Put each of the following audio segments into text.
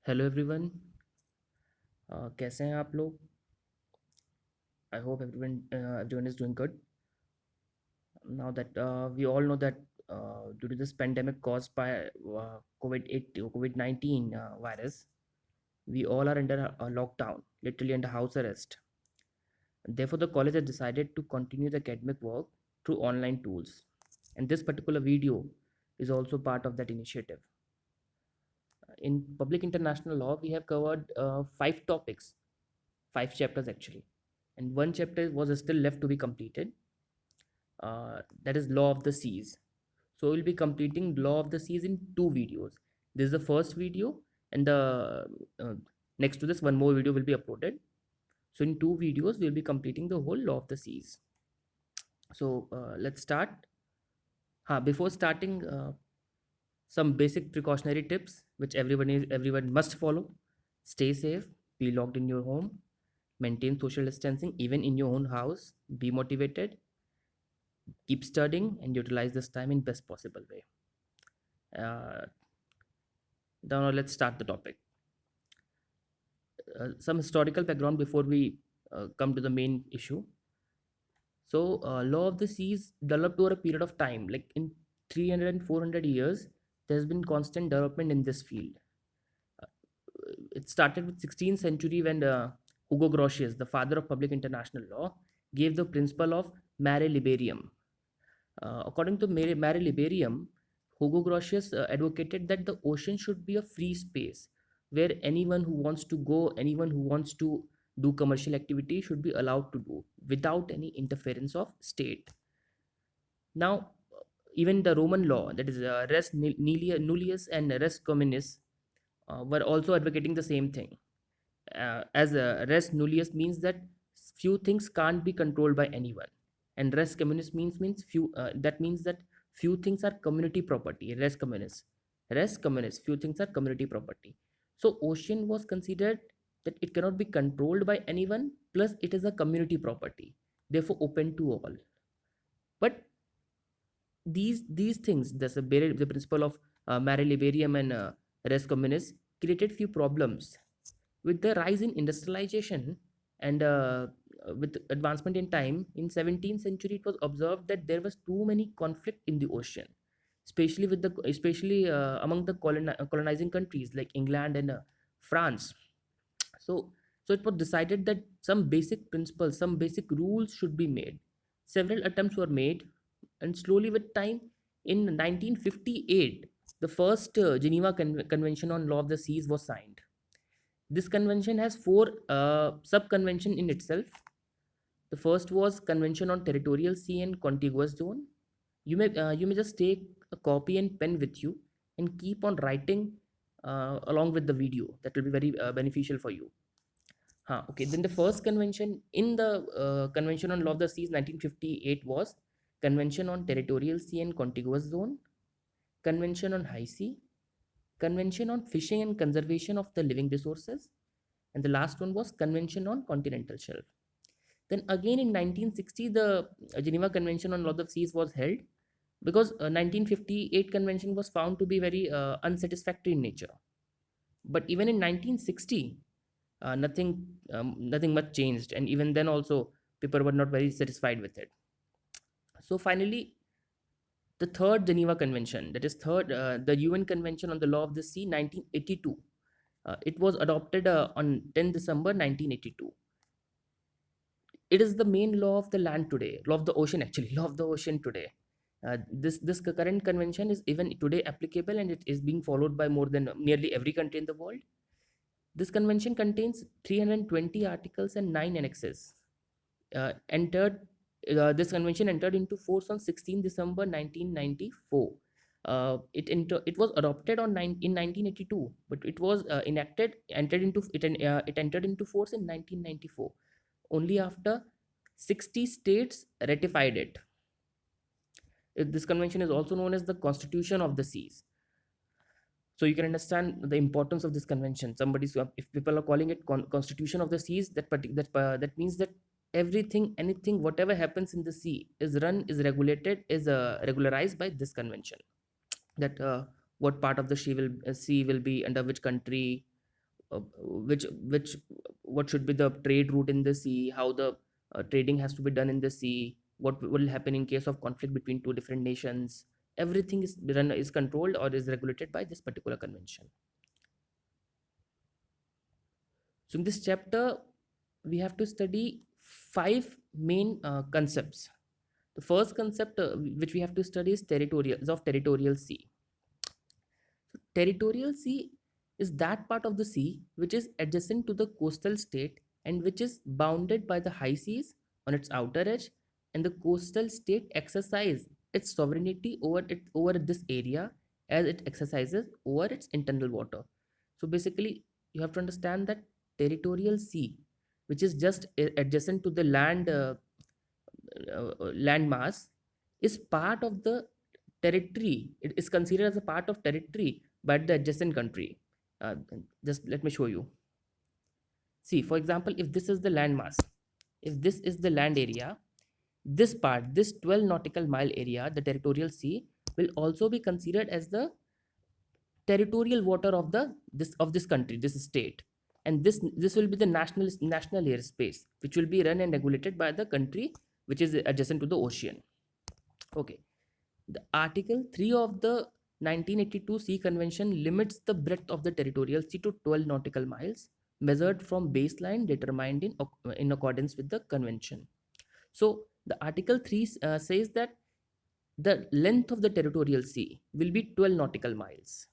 Hello everyone. कैसे हैं आप लोग? I hope everyone is doing good. Now that we all know that due to this pandemic caused by COVID-19 virus, we all are under a lockdown, literally under house arrest. Therefore, the college has decided to continue the academic work through online tools, and this particular video is also part of that initiative. In public international law, we have covered five topics, five chapters actually, and one chapter was still left to be completed. That is law of the seas. So we'll be completing law of the seas in two videos. This is the first video, and the next to this one more video will be uploaded. So in two videos we'll be completing the whole law of the seas. So let's start. Before starting, some basic precautionary tips which everyone must follow. Stay safe, be locked in your home, maintain social distancing even in your own house, be motivated, keep studying, and utilize this time in best possible way. uh, Now let's start the topic. Some historical background before we come to the main issue. So law of the seas developed over a period of time, like in 300 and 400 years. There's been constant development in this field. uh, it started with 16th century when Hugo Grotius, the father of public international law, gave the principle of mare liberum. According to Mare Liberium, Hugo Grotius advocated that the ocean should be a free space where anyone who wants to go, anyone who wants to do commercial activity should be allowed to do without any interference of state. Now, even the Roman law, that is Nullius and Res Communis, were also advocating the same thing. As Res Nullius means that few things can't be controlled by anyone, and Res Communis means few. That means that few things are community property. Res Communis, few things are community property. So ocean was considered that it cannot be controlled by anyone. Plus, it is a community property, therefore open to all. But these things, the principle of Mare Liberum and Res Communis, created few problems. With the rise in industrialization and with advancement in time, in 17th century it was observed that there was too many conflict in the ocean, especially among the colonizing countries like England and France. So so it was decided that some basic principles, some basic rules should be made. Several attempts were made, and slowly with time, in 1958, the first Geneva Convention on Law of the Seas was signed. This convention has four sub-convention in itself. The first was Convention on Territorial Sea and Contiguous Zone. You may just take a copy and pen with you and keep on writing along with the video. That will be very beneficial for you. Okay. Then the first convention in the Convention on Law of the Seas 1958 was Convention on Territorial Sea and Contiguous Zone, Convention on High Sea, Convention on Fishing and Conservation of the Living Resources, and the last one was Convention on Continental Shelf. Then again in 1960, the Geneva Convention on Law of Seas was held because 1958 convention was found to be very unsatisfactory in nature. But even in 1960, nothing much changed, and even then also people were not very satisfied with it. So finally, the third Geneva Convention, that is the UN Convention on the Law of the Sea, 1982. It was adopted on 10 December 1982. It is the main law of the land today, law of the ocean actually, law of the ocean today. This current convention is even today applicable, and it is being followed by more than nearly every country in the world. This convention contains 320 articles and 9 annexes. Entered This convention entered into force on 16 December 1994. It was adopted in 1982, but it was it entered into force in 1994, only after 60 states ratified it. This convention is also known as the Constitution of the Seas. So you can understand the importance of this convention. If people are calling it Constitution of the Seas, that means that everything, anything, whatever happens in the sea is regularized by this convention. That what part of the sea will be under which country, which what should be the trade route in the sea, how the trading has to be done in the sea, what will happen in case of conflict between two different nations. Everything is controlled or is regulated by this particular convention. So in this chapter, we have to study five main concepts. The first concept which we have to study is territorial sea. Territorial sea is that part of the sea which is adjacent to the coastal state and which is bounded by the high seas on its outer edge, and the coastal state exercise its sovereignty over this area as it exercises over its internal water. So basically, you have to understand that territorial sea, which is just adjacent to the land mass, is part of the territory. It is considered as a part of territory by the adjacent country. Uh, just let me show you. See, for example, if this is the land mass, if this is the land area, this part, this 12 nautical mile area, the territorial sea, will also be considered as the territorial water of this country, this state. And this will be the national airspace, which will be run and regulated by the country which is adjacent to the ocean. Okay. The Article 3 of the 1982 Sea Convention limits the breadth of the territorial sea to 12 nautical miles, measured from baseline determined in accordance with the convention. So, the Article 3 says that the length of the territorial sea will be 12 nautical miles,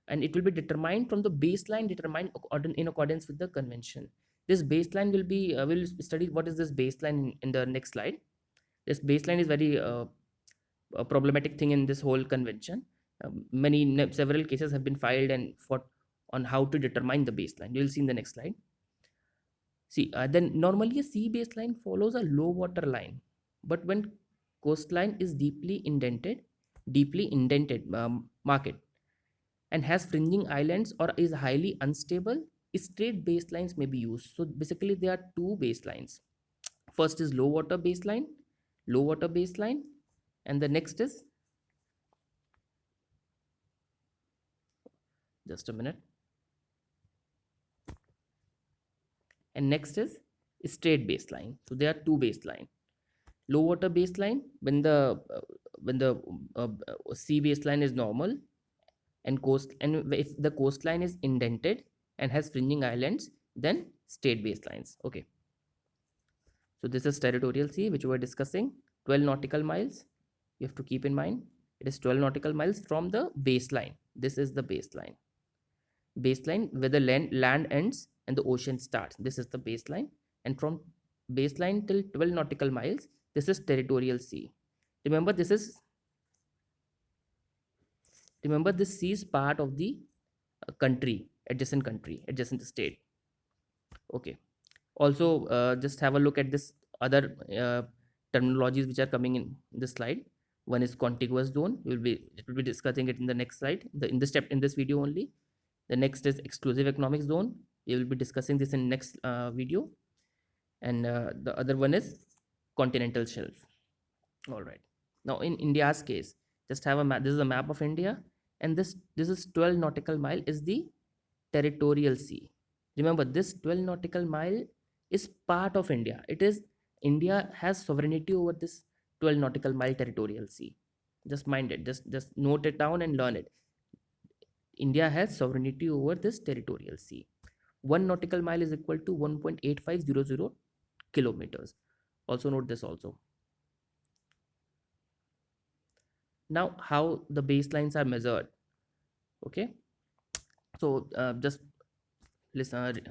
and it will be determined from the baseline determined in accordance with the convention. This baseline will be, we'll study what is this baseline in the next slide. This baseline is very a problematic thing in this whole convention. Several cases have been filed and fought on how to determine the baseline. You will see in the next slide. See, then normally a sea baseline follows a low water line, but when coastline is deeply indented market, and has fringing islands or is highly unstable, straight baselines may be used. So basically, there are two baselines. First is low water baseline, and the next is, just a minute, and next is straight baseline. So there are two baseline. Low water baseline, when the sea baseline is normal, and if the coastline is indented and has fringing islands, then straight baselines. Okay. So this is territorial sea which we were discussing. 12 nautical miles. You have to keep in mind it is 12 nautical miles from the baseline. This is the baseline. Baseline where the land ends and the ocean starts. This is the baseline, and from baseline till 12 nautical miles, this is territorial sea. Remember, this sea is part of the adjacent state. Okay. Also, just have a look at this other terminologies which are coming in this slide. One is contiguous zone. It will be discussing it in the next slide. In this step in this video only. The next is exclusive economic zone. We will be discussing this in next video. And the other one is continental shelf. All right. Now in India's case, just have a map. This is a map of India, and this is 12 nautical mile is the territorial sea. Remember, this 12 nautical mile is part of India. India has sovereignty over this 12 nautical mile territorial sea. Just mind it. Just note it down and learn it. India has sovereignty over this territorial sea. 1 nautical mile is equal to 1.8500 kilometers. Also note this also. Now, how the baselines are measured. Okay. So just listen.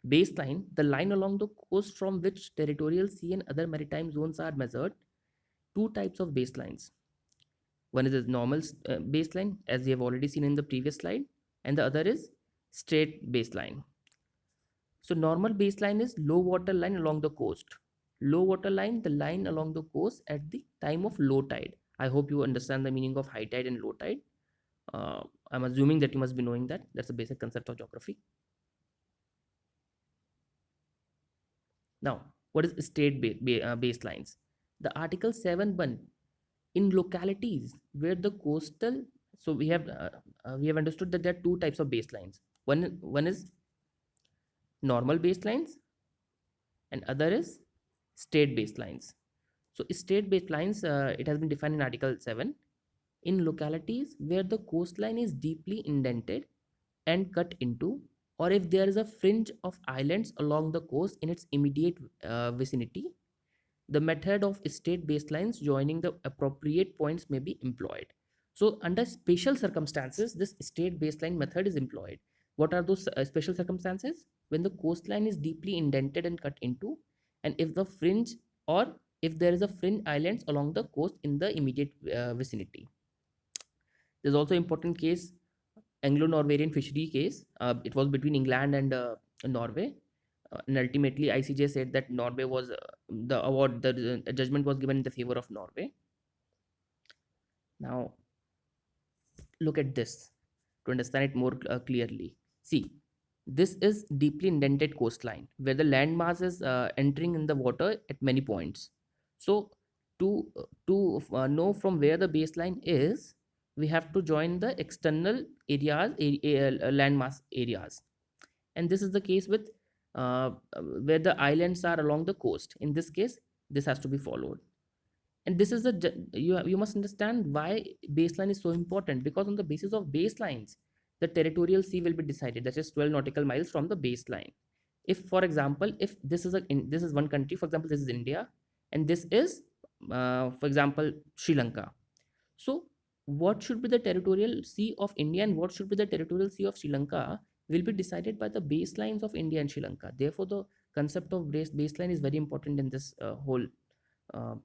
Baseline, the line along the coast from which territorial sea and other maritime zones are measured. Two types of baselines. One is a normal baseline, as we have already seen in the previous slide, and the other is straight baseline. So normal baseline is low water line along the coast. Low water line, the line along the coast at the time of low tide. I hope you understand the meaning of high tide and low tide. I'm assuming that you must be knowing that. That's the basic concept of geography. Now, what is state baselines? The Article 7(1) in localities where the coastal, so we have understood that there are two types of baselines. One is normal baselines, and other is state baselines. So state baselines, it has been defined in Article 7. In localities where the coastline is deeply indented and cut into, or if there is a fringe of islands along the coast in its immediate vicinity, the method of state baselines joining the appropriate points may be employed. So, under special circumstances, this state baseline method is employed. What are those special circumstances? When the coastline is deeply indented and cut into, and if the fringe or if there is a fringe islands along the coast in the immediate vicinity. There's also important case, Anglo-Norwegian fishery case. It was between England and Norway, and ultimately ICJ said that Norway was the award. The judgment was given in the favor of Norway. Now look at this to understand it more clearly. See, this is deeply indented coastline where the landmass is entering in the water at many points. So to know from where the baseline is, we have to join the external areas, landmass areas, and this is the case with where the islands are along the coast. In this case, this has to be followed, and this is the you must understand why baseline is so important, because on the basis of baselines the territorial sea will be decided, that is 12 nautical miles from the baseline. If for example, if this is this is one country, for example this is India, and this is for example Sri Lanka. So what should be the territorial sea of India and what should be the territorial sea of Sri Lanka will be decided by the baselines of India and Sri Lanka. Therefore the concept of baseline is very important in this whole uh,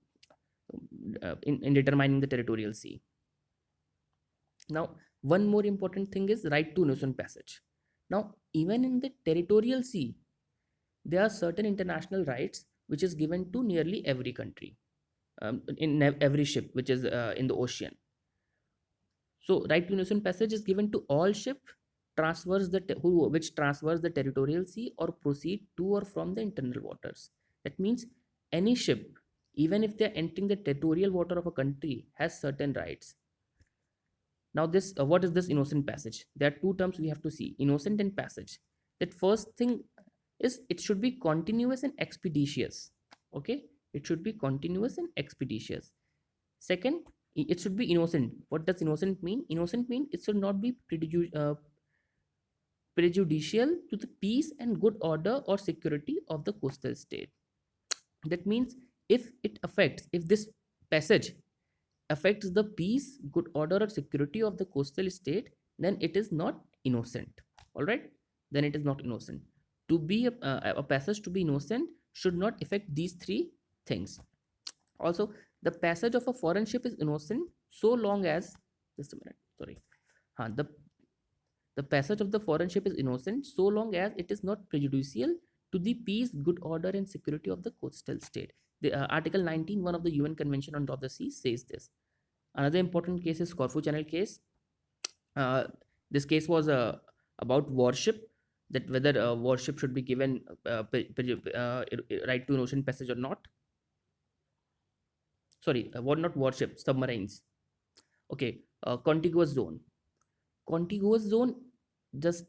in determining the territorial sea. Now, one more important thing is right to innocent passage. Now, even in the territorial sea, there are certain international rights which is given to nearly every country, in every ship which is in the ocean. So, right to innocent passage is given to all ship transfers which transfers the territorial sea or proceed to or from the internal waters. That means any ship, even if they are entering the territorial water of a country, has certain rights. Now, this what is this innocent passage? There are two terms we have to see: innocent and passage. That first thing is it should be continuous and expeditious. Okay, it should be continuous and expeditious. Second, it should be innocent. What does innocent mean? Innocent means it should not be prejudicial to the peace and good order or security of the coastal state. That means if this passage affects the peace, good order, or security of the coastal state, then it is not innocent. All right, then it is not innocent. To be a passage to be innocent should not affect these three things. Also, the passage of a foreign ship is innocent so long as, just a minute, sorry. The passage of the foreign ship is innocent so long as it is not prejudicial to the peace, good order, and security of the coastal state. The Article 19, one of the UN Convention on Law of the Sea, says this. Another important case is Corfu Channel case. Uh, this case was about warship, that whether a warship should be given right to an ocean passage or not. Sorry, what not warship, submarines. Okay, contiguous zone. Contiguous zone. Just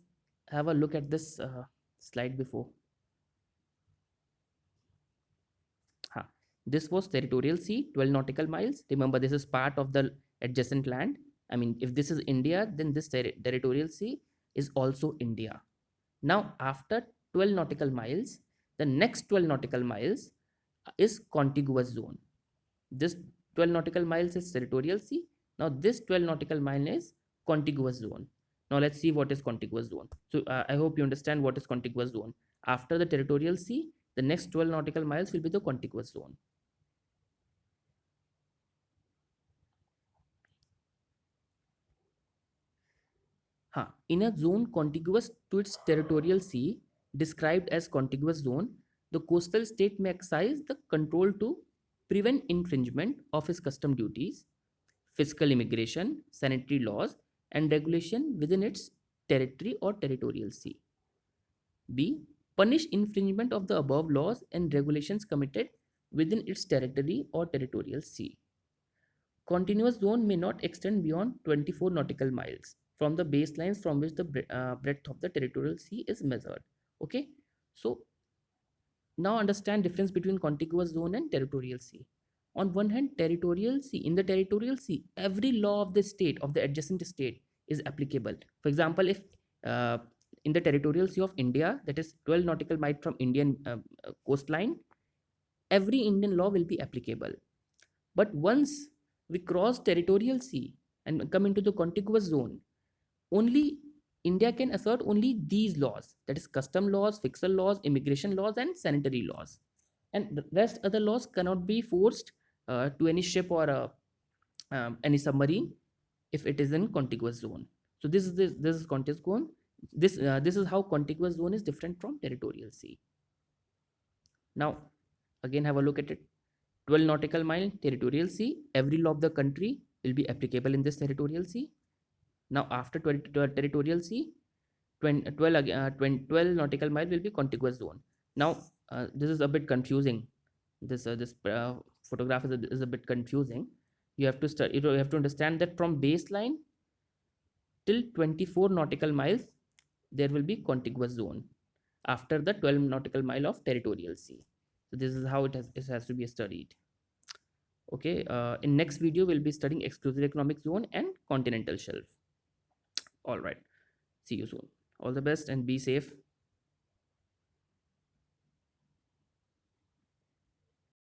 have a look at this slide before. Huh. This was territorial sea, 12 nautical miles. Remember, this is part of the adjacent land. I mean, if this is India, then this territorial sea is also India. Now, after 12 nautical miles, the next 12 nautical miles is contiguous zone. This 12 nautical miles is territorial sea. Now, this 12 nautical mile is contiguous zone. Now, let's see what is contiguous zone. So, I hope you understand what is contiguous zone. After the territorial sea, the next 12 nautical miles will be the contiguous zone. In a zone contiguous to its territorial sea, described as contiguous zone, the coastal state may exercise the control to prevent infringement of its custom duties, fiscal immigration, sanitary laws, and regulation within its territory or territorial sea. B. Punish infringement of the above laws and regulations committed within its territory or territorial sea. Continuous zone may not extend beyond 24 nautical miles from the baselines from which the breadth of the territorial sea is measured. Okay. So now understand difference between contiguous zone and territorial sea. On one hand, territorial sea, in the territorial sea, every law of the state, of the adjacent state, is applicable. For example, if uh, in the territorial sea of India, that is 12 nautical miles from Indian coastline, every Indian law will be applicable. But once we cross territorial sea and come into the contiguous zone, only India can assert only these laws, that is custom laws, fiscal laws, immigration laws, and sanitary laws. And the rest other laws cannot be forced to any ship or any submarine if it is in contiguous zone. So this is contiguous zone. This is how contiguous zone is different from territorial sea. Now again have a look at it. 12 nautical mile territorial sea. Every law of the country will be applicable in this territorial sea. Now after territorial sea, 12 nautical mile will be contiguous zone. Now this is a bit confusing. This photograph is a bit confusing. You have to start. You have to understand that from baseline till 24 nautical miles, there will be contiguous zone after the 12 nautical mile of territorial sea. So this is how it has to be studied. Okay. In next video, we'll be studying exclusive economic zone and continental shelf. All right. See you soon. All the best and be safe.